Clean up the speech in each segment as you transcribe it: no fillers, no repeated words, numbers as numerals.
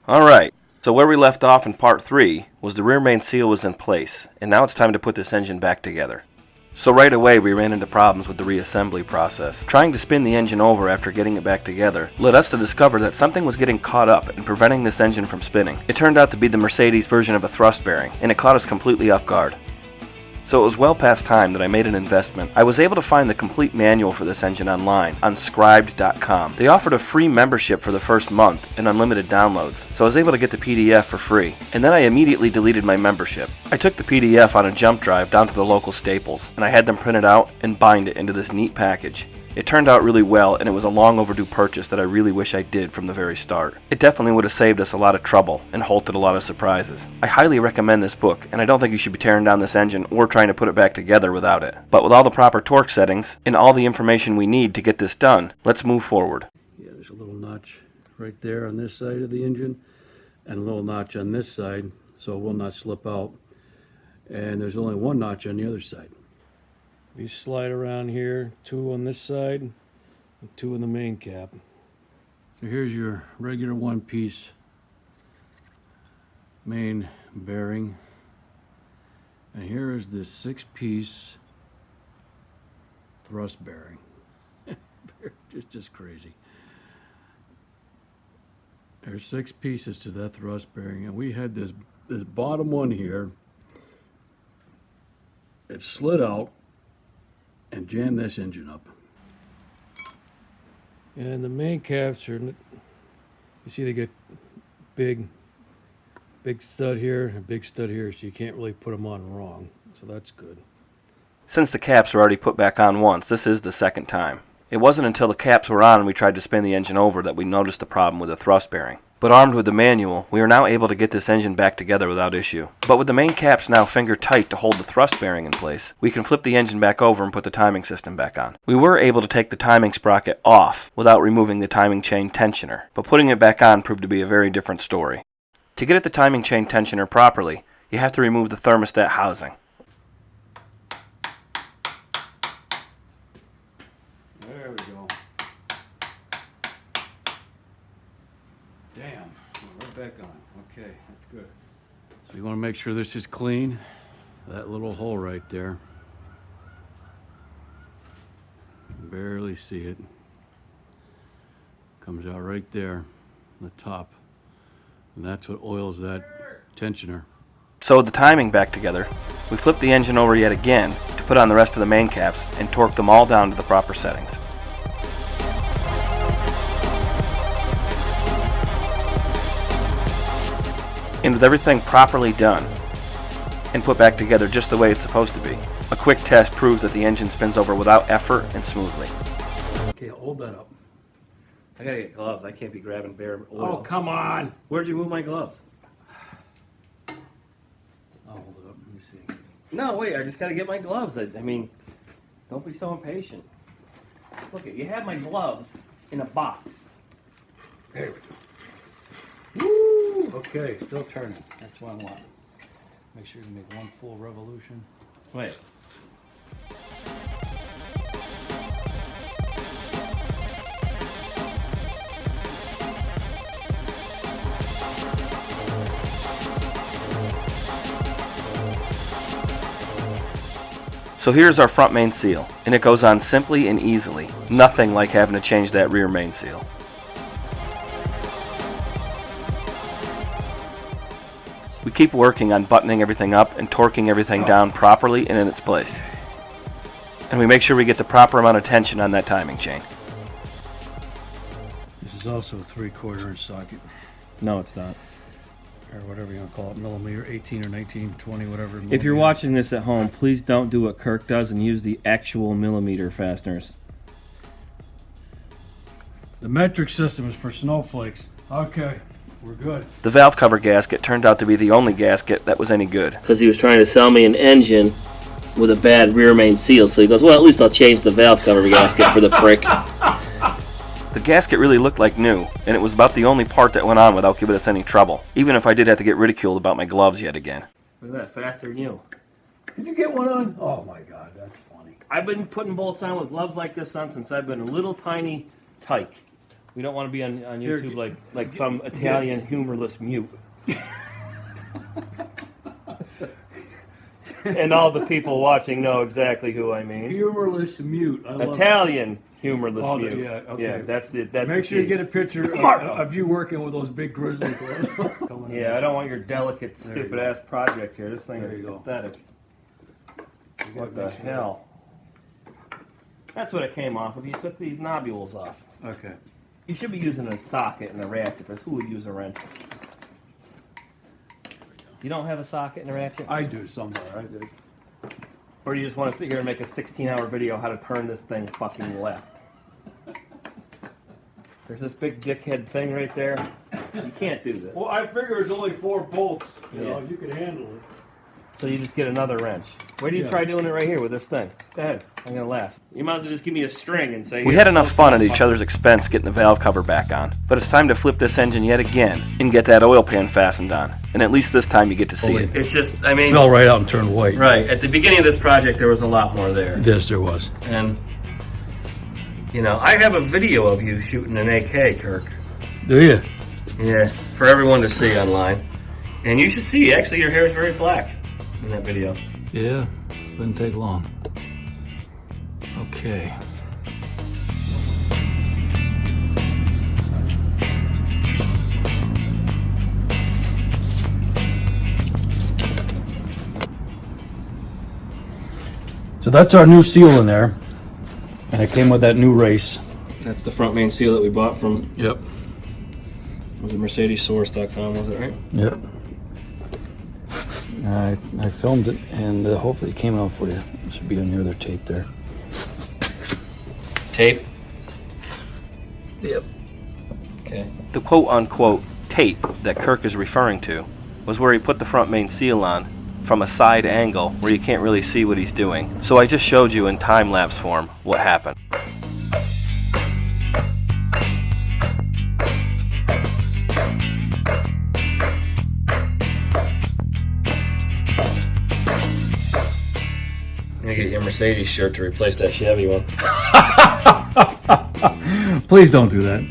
Alright, so where we left off in part 3 was the rear main seal was in place, and now it's time to put this engine back together. So right away we ran into problems with the reassembly process. Trying to spin the engine over after getting it back together led us to discover that something was getting caught up and preventing this engine from spinning. It turned out to be the Mercedes version of a thrust bearing, and it caught us completely off guard. So it was well past time that I made an investment. I was able to find the complete manual for this engine online on scribed.com. They offered a free membership for the first month and unlimited downloads, so I was able to get the PDF for free. And then I immediately deleted my membership. I took the PDF on a jump drive down to the local Staples, and I had them print it out and bind it into this neat package. It turned out really well, and it was a long overdue purchase that I really wish I did from the very start. It definitely would have saved us a lot of trouble and halted a lot of surprises. I highly recommend this book, and I don't think you should be tearing down this engine or trying to put it back together without it. But with all the proper torque settings and all the information we need to get this done, let's move forward. Yeah, there's a little notch right there on this side of the engine and a little notch on this side so it will not slip out. And there's only one notch on the other side. These slide around here, 2 on this side and 2 in the main cap. So here's your regular one-piece main bearing, and here is this 6-piece thrust bearing. just crazy. There's 6 pieces to that thrust bearing, and we had this bottom one here. It slid out and jam this engine up. And the main caps are, you see they get big stud here and a big stud here, so you can't really put them on wrong, so that's good. Since the caps were already put back on once, this is the second time. It wasn't until the caps were on and we tried to spin the engine over that we noticed the problem with the thrust bearing. But armed with the manual, we are now able to get this engine back together without issue. But with the main caps now finger tight to hold the thrust bearing in place, we can flip the engine back over and put the timing system back on. We were able to take the timing sprocket off without removing the timing chain tensioner, but putting it back on proved to be a very different story. To get at the timing chain tensioner properly, you have to remove the thermostat housing. There we go. Damn, right back on. Okay, that's good. So you want to make sure this is clean. That little hole right there. Barely see it. Comes out right there, the top. And that's what oils that tensioner. So with the timing back together, we flipped the engine over yet again to put on the rest of the main caps and torque them all down to the proper settings. And with everything properly done and put back together just the way it's supposed to be, a quick test proves that the engine spins over without effort and smoothly. Okay, hold that up. I gotta get gloves. I can't be grabbing bare oil. Oh, come on! Where'd you move my gloves? I'll hold it up. Let me see. No, wait, I just gotta get my gloves. I mean, don't be so impatient. Look, you have my gloves in a box. There we go. Woo! Okay, still turning. That's what I want. Make sure you make one full revolution. Wait. So here's our front main seal, and it goes on simply and easily. Nothing like having to change that rear main seal. We keep working on buttoning everything up and torquing everything down properly and in its place. And we make sure we get the proper amount of tension on that timing chain. This is also a 3/4 inch socket, No, it's not. or whatever you want to call it, millimeter, 18 or 19, 20, whatever. If you're watching this at home, please don't do what Kirk does and use the actual millimeter fasteners. The metric system is for snowflakes. Okay, we're good. The valve cover gasket turned out to be the only gasket that was any good. Because he was trying to sell me an engine with a bad rear main seal, so he goes, well, at least I'll change the valve cover gasket for the prick. The gasket really looked like new, and it was about the only part that went on without giving us any trouble, even if I did have to get ridiculed about my gloves yet again. Look at that, faster than you. Did you get one on? Oh my God, that's funny. I've been putting bolts on with gloves like this on since I've been a little tiny tyke. We don't want to be on Here, YouTube like some Italian humorless mute. And all the people watching know exactly who I mean. Humorless mute. I love Italian humorless Oh, mute. yeah, okay. Yeah, that's it. the Make sure you key. get a picture of you working with those big grizzly bears. Yeah, I don't want your delicate, There you stupid ass project here. This thing There is you go. pathetic. You What gotta the make sure. hell? That's what it came off of. You took these nobules off. Okay. You should be using a socket and a ratchet. Because who would use a wrench? You don't have a socket and a ratchet? I do somewhere. I do. Or do you just want to sit here and make a 16-hour video how to turn this thing fucking left? There's this big dickhead thing right there. You can't do this. Well, I figure it's only 4 bolts. You know, Yeah. you can handle it. So you just get another wrench. Why do you Yeah. try doing it right here with this thing? Go ahead. I'm going to laugh. You might as well just give me a string and say... We had enough fun at each other's expense getting the valve cover back on, but it's time to flip this engine yet again and get that oil pan fastened on. And at least this time you get to see it. It's just, I mean... Fell right out and turned white. Right. At the beginning of this project, there was a lot more there. Yes, there was. And, you know, I have a video of you shooting an AK, Kirk. Do you? Yeah, for everyone to see online. And you should see, actually, your hair is very black in that video. Yeah. Didn't take long. Okay. So that's our new seal in there. And it came with that new race. That's the front main seal that we bought from, Yep. was it MercedesSource.com, was it right? Yep. I filmed it, and hopefully it came out for you. It should be on your other tape there. Tape? Yep. Okay. The quote-unquote tape that Kirk is referring to was where he put the front main seal on from a side angle where you can't really see what he's doing. So I just showed you in time-lapse form what happened. I'm gonna get your Mercedes shirt to replace that Chevy one. Please don't do that.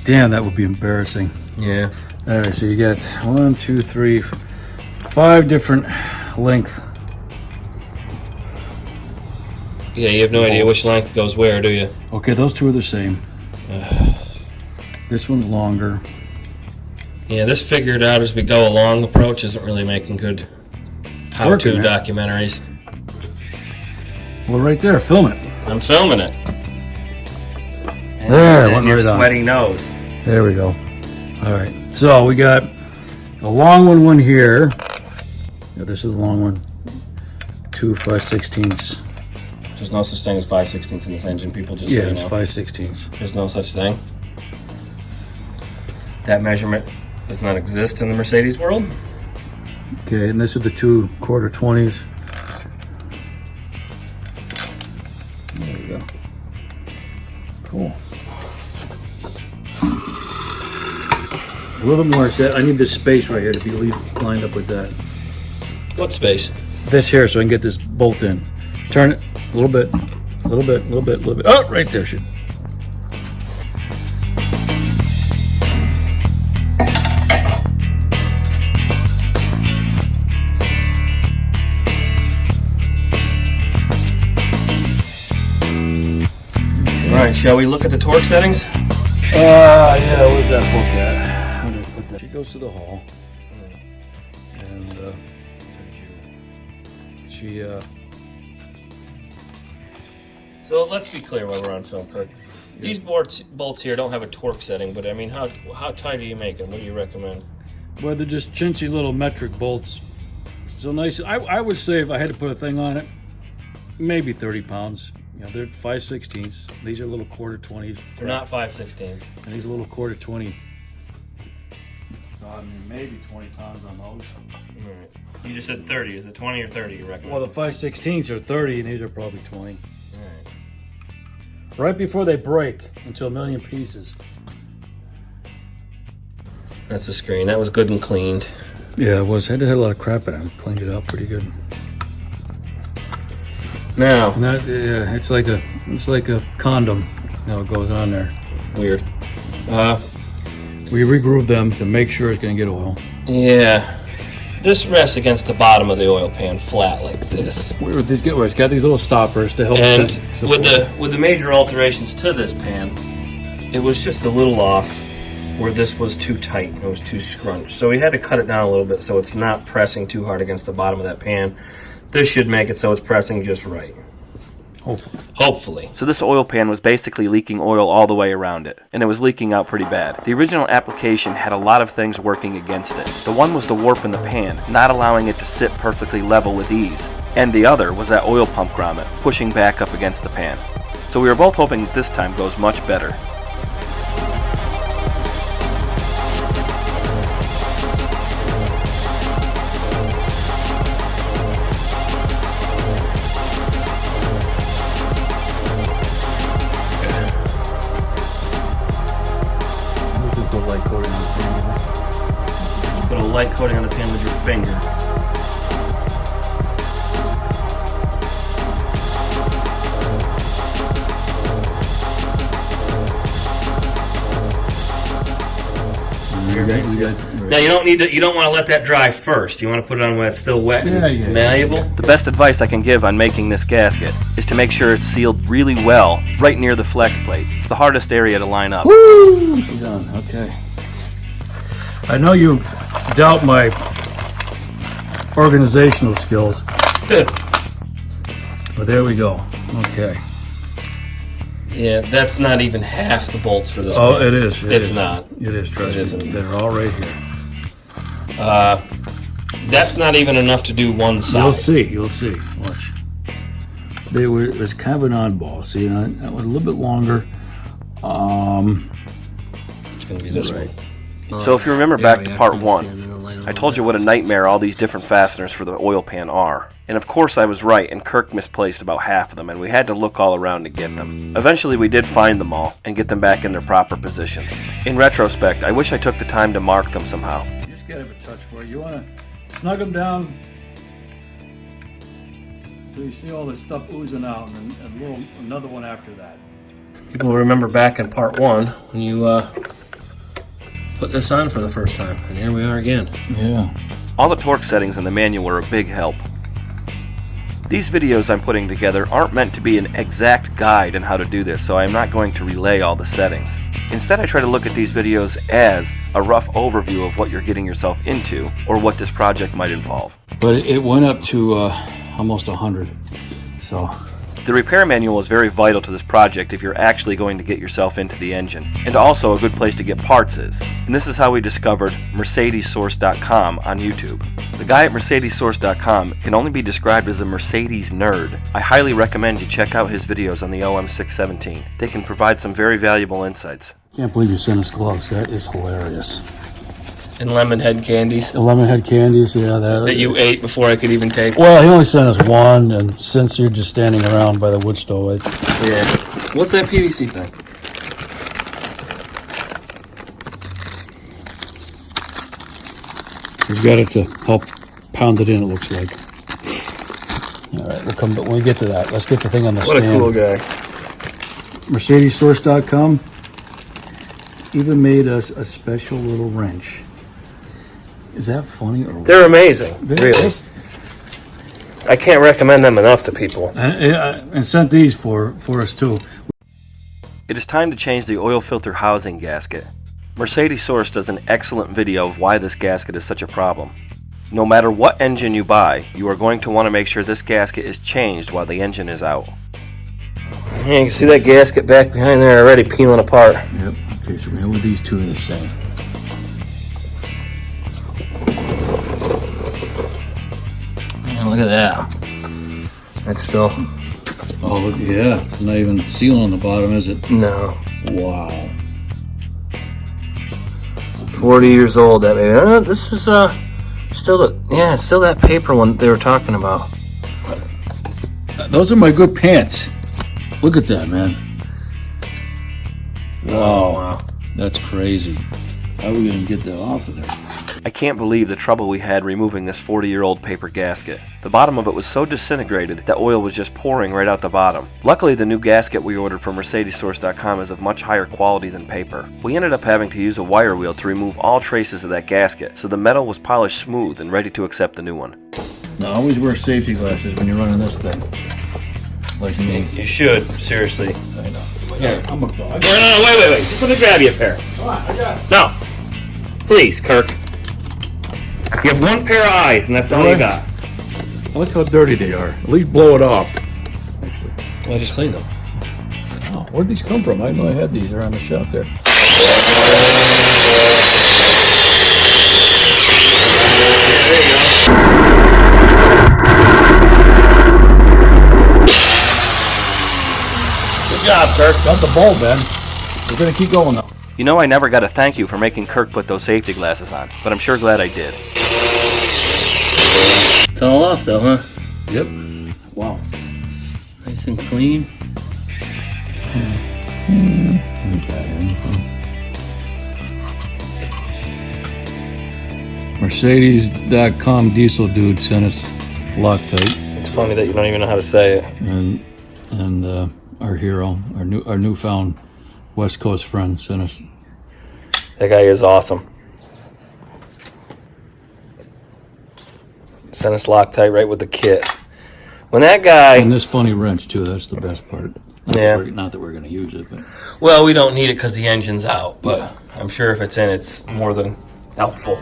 Damn, that would be embarrassing. Yeah. All right, so you got 1, 2, 3, 5 different length. Yeah, you have no idea which length goes where, do you? Okay, those two are the same. This one's longer. Yeah, this figured out as we go along approach isn't really making good how-to Working, man. documentaries. Well, right there, film it. I'm filming it. There, And went your right on. sweaty nose. There we go. All right, so we got a long one here. Yeah, this is the long one. 2 5/16. There's no such thing as 5/16 in this engine, people just Yeah, say it's no. 5/16. There's no such thing. That measurement does not exist in the Mercedes world. Okay, and this is the 2 1/4-20s. There we go. Cool. A little more set. I need this space right here to be lined up with that. What space? This here, so I can get this bolt in. Turn it a little bit, a little bit, a little bit, a little bit. Oh, right there, shit. Alright, shall we look at the torque settings? Yeah, where's that book at? I'm gonna put that. She goes to the hall. And, she, So let's be clear while we're on film, Kirk. These bolts here don't have a torque setting, but I mean, how tight do you make them? What do you recommend? well, they're just chintzy little metric bolts. So nice. I would say if I had to put a thing on it, maybe 30 pounds. You know, they're 5/16. These are little 1/4-20s. They're not 5/16. And these are little 1/4-20. So, I mean, maybe 20 pounds on those. Right. You just said 30. Is it 20 or 30 you recommend? Well, the 5/16s are 30, and these are probably 20. Alright. Right before they break into a million pieces. That's the screen. That was good and cleaned. Yeah, it was. Had a lot of crap in it. I cleaned it up pretty good. Now, And that, yeah, it's like a condom. Now it goes on there. weird. We regroove them to make sure it's gonna get oil. Yeah. This rests against the bottom of the oil pan flat like this. Where it's got these little stoppers to help. And support. with the major alterations to this pan, it was just a little off where this was too tight. It was too scrunched. So we had to cut it down a little bit so it's not pressing too hard against the bottom of that pan. This should make it so it's pressing just right. Hopefully. So this oil pan was basically leaking oil all the way around it, and it was leaking out pretty bad. The original application had a lot of things working against it. The one was the warp in the pan, not allowing it to sit perfectly level with ease, and the other was that oil pump grommet, pushing back up against the pan. So we were both hoping that this time goes much better. Put a light coating on the pan with your finger. Now you don't want to let that dry first. You want to put it on when it's still wet and malleable. The best advice I can give on making this gasket is to make sure it's sealed really well right near the flex plate. It's the hardest area to line up. Woo! She's done. Okay. I know you doubt my organizational skills, but there we go. Okay. Yeah, that's not even half the bolts for this. Oh, pan. it is. It's not. It is. Trust It me. isn't. They're all right here. That's not even enough to do one side. You'll see. You'll see. Watch. It was kind of an oddball. See, that went a little bit longer. It's gonna be this one. So if you remember back to part 1, I told you what a nightmare all these different fasteners for the oil pan are. And of course I was right, and Kirk misplaced about half of them, and we had to look all around to get them. Eventually we did find them all, and get them back in their proper positions. In retrospect, I wish I took the time to mark them somehow. You just gotta have a touch for it. You wanna snug them down till you see all this stuff oozing out, and another one after that. People will remember back in part 1 when you put this on for the first time, and here we are again. Yeah. All the torque settings in the manual were a big help. These videos I'm putting together aren't meant to be an exact guide on how to do this, so I'm not going to relay all the settings. Instead, I try to look at these videos as a rough overview of what you're getting yourself into, or what this project might involve. But it went up to almost 100. So The repair manual is very vital to this project if you're actually going to get yourself into the engine, and also a good place to get parts is. And this is how we discovered MercedesSource.com on YouTube. The guy at MercedesSource.com can only be described as a Mercedes nerd. I highly recommend you check out his videos on the OM617. They can provide some very valuable insights. can't believe you sent us gloves. That is hilarious. And lemon head candies The lemon head candies, yeah. that you ate before I could even take. Well, he only sent us one, and since you're just standing around by the wood stove, Yeah. What's that PVC thing? he's got it to help pound it in, it looks like. All right, we'll come, but when we get to that, let's get the thing on the What stand. a cool guy. MercedesSource.com even made us a special little wrench. Is that funny or what? They're amazing. They're Really. just- I can't recommend them enough to people. and sent these for us too. It is time to change the oil filter housing gasket. Mercedes Source does an excellent video of why this gasket is such a problem. No matter what engine you buy, you are going to want to make sure this gasket is changed while the engine is out. Yeah, you can see that gasket back behind there already peeling apart. Yep. Okay, so we know these two are the same. Man, look at that. That's still... Oh, look, yeah. It's not even seal on the bottom, is it? No. Wow. 40 years old, that baby. This is still it's still that paper one they were talking about. Those are my good pants. Look at that, man. Wow. Wow. That's crazy. How are we going to get that off of there? I can't believe the trouble we had removing this 40-year-old paper gasket. The bottom of it was so disintegrated that oil was just pouring right out the bottom. Luckily, the new gasket we ordered from MercedesSource.com is of much higher quality than paper. We ended up having to use a wire wheel to remove all traces of that gasket, so the metal was polished smooth and ready to accept the new one. Now, always wear safety glasses when you're running this thing. Like me. You should, seriously. I know. Here, I'm a dog. No, wait. Just let me grab you a pair. Come on, I got it. No. Please, Kirk. You have one pair of eyes, and that's all you got. Look how dirty they are. At least blow it off. Actually. I just cleaned them. Oh, where'd these come from? I didn't know I had these. They're on the shelf there. Good job, Kirk. Got the bulb, Ben. We're gonna keep going now. You know, I never got a thank you for making Kirk put those safety glasses on, but I'm sure glad I did. It's all off, though, huh? Yep. Wow. Nice and clean. Mercedes.com diesel dude sent us Loctite, It's funny that you don't even know how to say it. and our hero, our newfound West Coast friend sent us. That guy is awesome. Sent us Loctite right with the kit. When that guy... And this funny wrench too. That's the best part. Yeah. Not that we're going to use it, but Well, we don't need it because the engine's out, but I'm sure if it's in, it's more than helpful.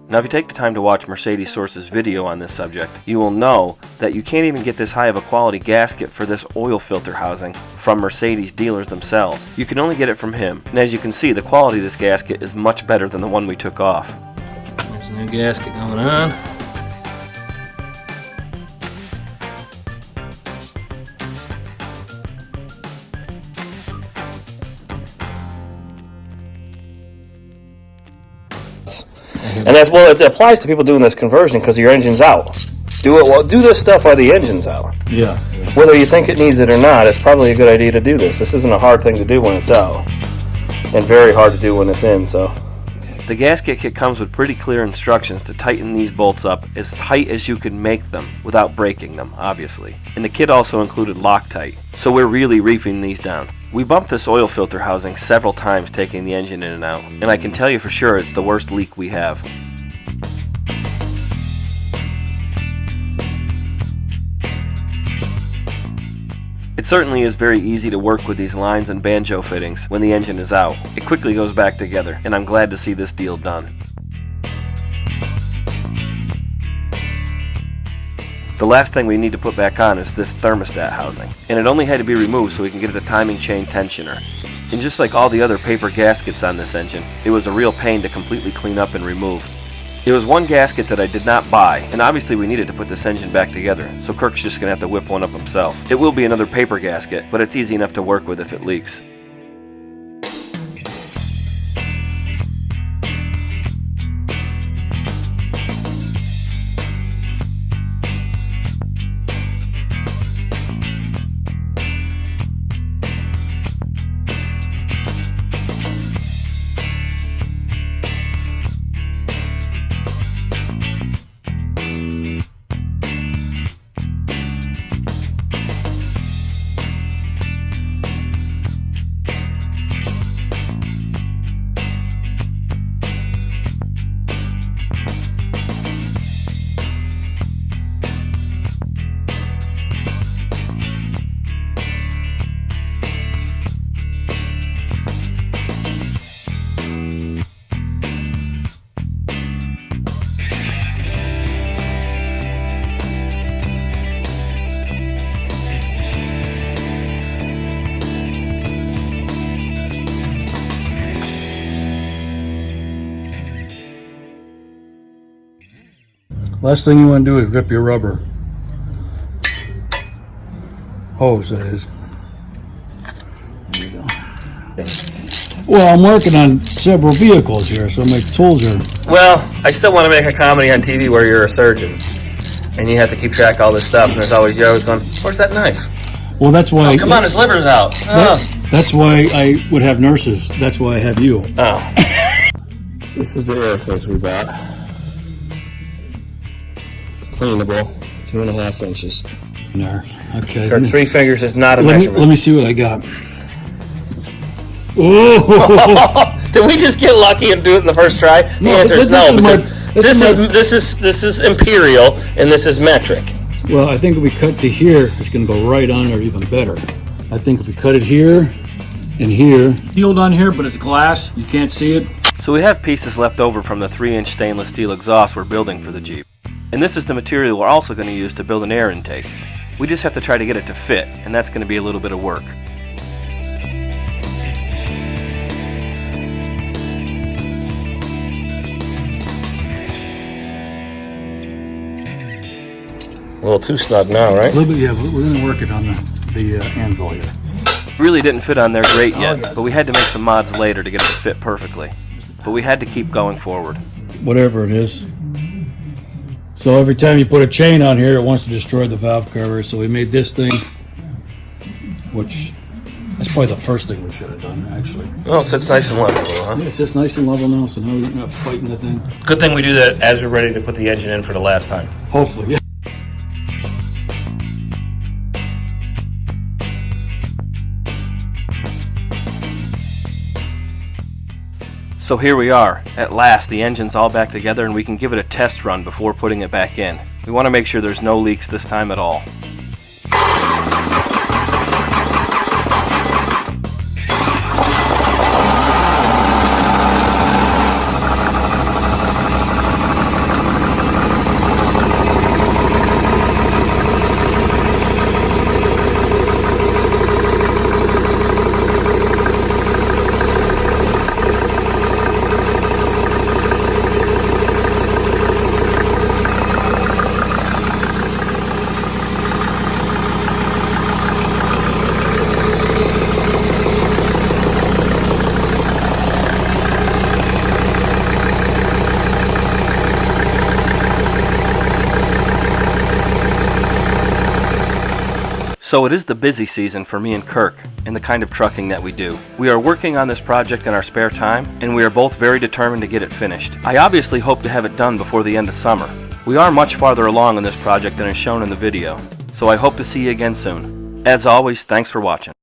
Now, if you take the time to watch Mercedes Source's video on this subject, you will know that you can't even get this high of a quality gasket for this oil filter housing from Mercedes dealers themselves. You can only get it from him. And as you can see, the quality of this gasket is much better than the one we took off. There's a new gasket going on. And that's, well, it applies to people doing this conversion because your engine's out. Do this stuff while the engine's out. yeah. Whether you think it needs it or not, it's probably a good idea to do this. This isn't a hard thing to do when it's out, and very hard to do when it's in. So, The gasket kit comes with pretty clear instructions to tighten these bolts up as tight as you can make them without breaking them, obviously. And the kit also included Loctite, so we're really reefing these down. We bumped this oil filter housing several times taking the engine in and out, and I can tell you for sure it's the worst leak we have. It certainly is very easy to work with these lines and banjo fittings when the engine is out. It quickly goes back together, and I'm glad to see this deal done. The last thing we need to put back on is this thermostat housing, and it only had to be removed so we can get it a timing chain tensioner. And just like all the other paper gaskets on this engine, it was a real pain to completely clean up and remove. It was one gasket that I did not buy, and obviously we needed to put this engine back together, so Kirk's just gonna have to whip one up himself. It will be another paper gasket, but it's easy enough to work with if it leaks. Last thing you want to do is rip your rubber hose, that is. There you go. Well, I'm working on several vehicles here, so my tools are... well, I still want to make a comedy on TV where you're a surgeon, and you have to keep track of all this stuff, and there's always, you're always going, where's that knife? Well, that's why... Oh, come on, his liver's out. Oh. That's why I would have nurses. That's why I have you. Oh. This is the air filter we bought. Cleanable, 2.5 inches. There. Okay. Or 3 fingers is not a Let measurement. me see what I got. Oh! Did we just get lucky and do it in the first try? The answer is no, because this is imperial and this is metric. Well, I think if we cut to here, it's going to go right on there even better. I think if we cut it here and here, sealed on here, but it's glass, you can't see it. So we have pieces left over from the 3-inch stainless steel exhaust we're building for the Jeep. And this is the material we're also going to use to build an air intake. We just have to try to get it to fit, and that's going to be a little bit of work. A little too snug now, right? A little bit, yeah, but we're going to work it on the anvil here. Really didn't fit on there great yet, but we had to make some mods later to get it to fit perfectly. But we had to keep going forward. Whatever it is. So every time you put a chain on here, it wants to destroy the valve cover. So we made this thing, which that's probably the first thing we should have done, actually. Oh, so it's nice and level, huh? Yeah, it's just nice and level now, so now we're not fighting the thing. Good thing we do that as we're ready to put the engine in for the last time. Hopefully, yeah. So here we are. At last, the engine's all back together and we can give it a test run before putting it back in. We want to make sure there's no leaks this time at all. So it is the busy season for me and Kirk in the kind of trucking that we do. We are working on this project in our spare time, and we are both very determined to get it finished. I obviously hope to have it done before the end of summer. We are much farther along in this project than is shown in the video, so I hope to see you again soon. As always, thanks for watching.